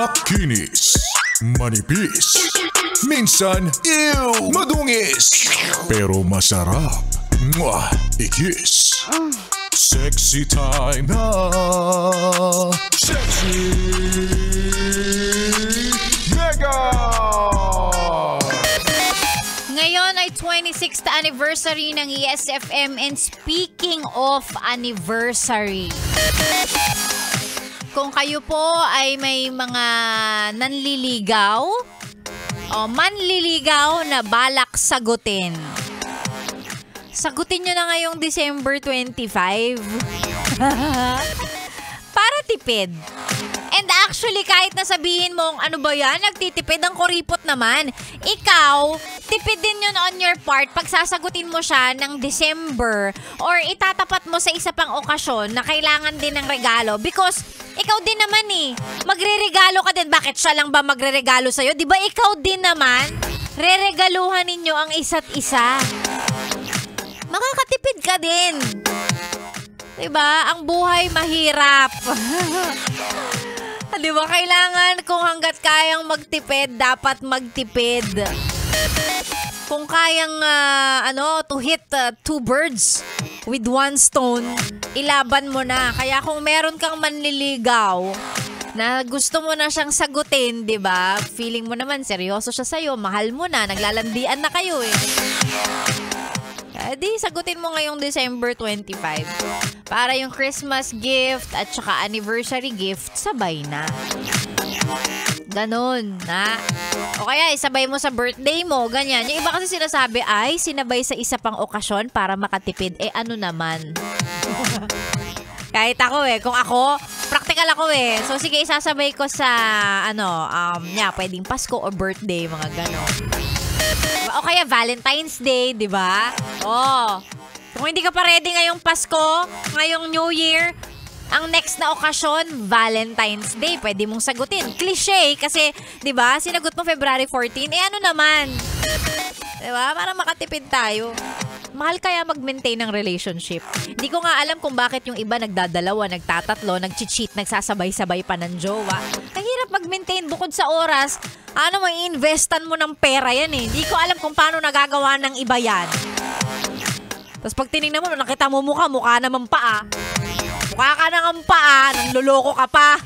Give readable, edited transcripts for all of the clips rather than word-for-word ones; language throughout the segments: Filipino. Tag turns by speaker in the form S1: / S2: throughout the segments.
S1: Kinis, manipis, minsan, madungis, pero masarap. Mwah, ikis. Sexy time na. Sexy Mega!
S2: Ngayon ay 26th anniversary ng ESFM, and speaking of anniversary, kung kayo po ay may mga nanliligaw o manliligaw na balak sagutin, sagutin nyo na ngayong December 25 para tipid. And actually, kahit nasabihin mong ano ba yan, nagtitipid, ang kuripot naman. Ikaw, tipid din yun on your part pag sasagutin mo siya ng December or itatapat mo sa isa pang okasyon na kailangan din ng regalo because ikaw din naman magre-regalo ka din. Bakit siya lang ba magre-regalo sa'yo? Di ba ikaw din naman? Re-regaluhan ninyo ang isa't isa. Makakatipid ka din. Diba? Ang buhay mahirap. Diba? Kailangan kung hanggat kayang magtipid, dapat magtipid. Kung kayang to hit two birds with one stone, ilaban mo na. Kaya kung meron kang manliligaw na gusto mo na siyang sagutin, di ba? Feeling mo naman seryoso siya sa'yo, mahal mo na, naglalandian na kayo di sagutin mo ngayong December 25 para yung Christmas gift at saka anniversary gift sabay na. Ganon na. O kaya isabay mo sa birthday mo, ganyan. Yung iba kasi sinasabi ay sinabay sa isa pang okasyon para makatipid. Ano naman? Kahit ako kung ako, practical ako So sige, isasabay ko sa pwedeng Pasko o birthday, mga ganon. O kaya Valentine's Day, di ba? Kung hindi ka pa ready ngayong Pasko, ngayong New Year, ang next na okasyon, Valentine's Day. Pwede mong sagutin. Cliché kasi, di ba, sinagot mo February 14. Ano naman? Di ba? Para makatipid tayo. Mahal kaya mag-maintain ng relationship. Hindi ko nga alam kung bakit yung iba nagdadalawa, nagtatatlo, nag-cheat, nagsasabay-sabay pa ng jowa. Ang hirap mag-maintain bukod sa oras. Mai-investan mo ng pera yan Hindi ko alam kung paano nagagawa ng iba yan. Tapos pag tinignan mo, nakita mo mukha naman paa. Mukha ka nang paa, nanloloko ka pa.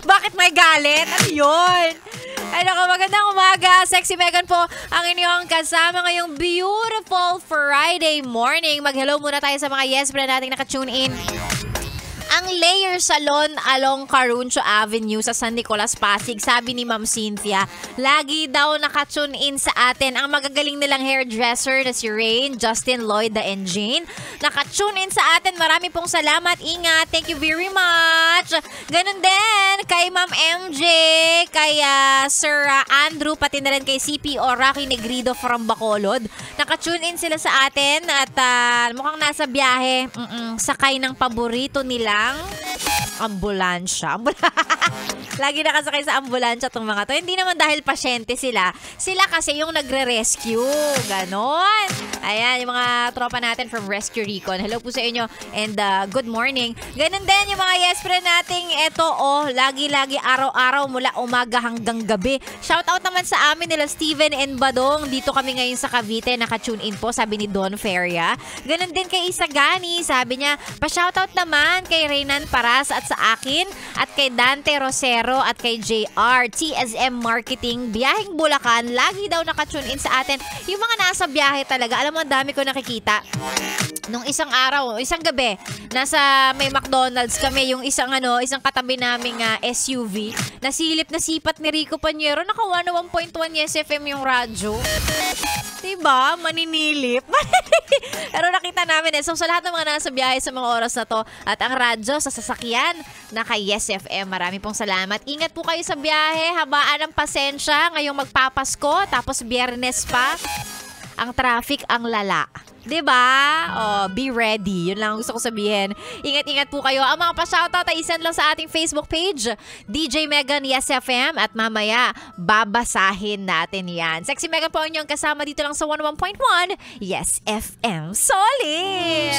S2: Bakit may galit? Ano yun? Ay naku, magandang umaga. Sexy Megan po ang inyong kasama ngayong beautiful Friday morning. Mag-hello muna tayo sa mga yes friend nating nakatune in. Ang Layer Salon along Caruncho Avenue sa San Nicolas, Pasig. Sabi ni Ma'am Cynthia, lagi daw nakatune in sa atin ang magagaling nilang hairdresser na si Rain, Justin, Lloyd, and Jane. Nakatune in sa atin. Marami pong salamat. Ingat. Thank you very much. Ganun din kay Ma'am MJ, kay Sir Andrew, pati na rin kay CPO Rocky Negrido from Bacolod. Nakatune in sila sa atin at mukhang nasa biyahe. Sakay ng paborito nilang ambulansya. Lagi nakasakay sa ambulansya itong mga to. Hindi naman dahil pasyente sila. Sila kasi yung nagre-rescue. Ganon. Ayan, yung mga tropa natin from Rescue Recon. Hello po sa inyo and good morning. Ganon din yung mga yes friend nating eto lagi-lagi araw-araw mula umaga hanggang gabi. Shoutout naman sa amin nila Steven and Badong. Dito kami ngayon sa Cavite. Naka-tune in po, sabi ni Don Feria. Ganon din kay Isagani. Sabi niya, pa-shoutout naman kay Reynan Paras at sa akin at kay Dante Rosero at kay JR, TSM Marketing, Biyaheng Bulacan. Lagi daw nakatune in sa atin. Yung mga nasa biyahe talaga, alam mo, ang dami ko nakikita. Nung isang araw, isang gabi, nasa may McDonald's kami, yung isang katabi naming SUV, nasilip na sipat ni Rico Panyero, naka 101.1 SFM yung radyo. Diba? Maninilip. Pero nakita namin So sa lahat ng mga nasa biyahe sa mga oras na to at ang radyo sa sasakyan, naka Yes FM. Marami pong salamat. Ingat po kayo sa biyahe. Habaan ng pasensya. Ngayong magpapasko. Tapos Biyernes pa. Ang traffic ang lala. Diba? Be ready. Yun lang ang gusto ko sabihin. Ingat-ingat po kayo. Ang mga pa-shoutout ay isend lang sa ating Facebook page, DJ Megan Yes FM, at mamaya babasahin natin yan. Sexy Megan po inyong kasama dito lang sa 101.1 Yes FM. Solid!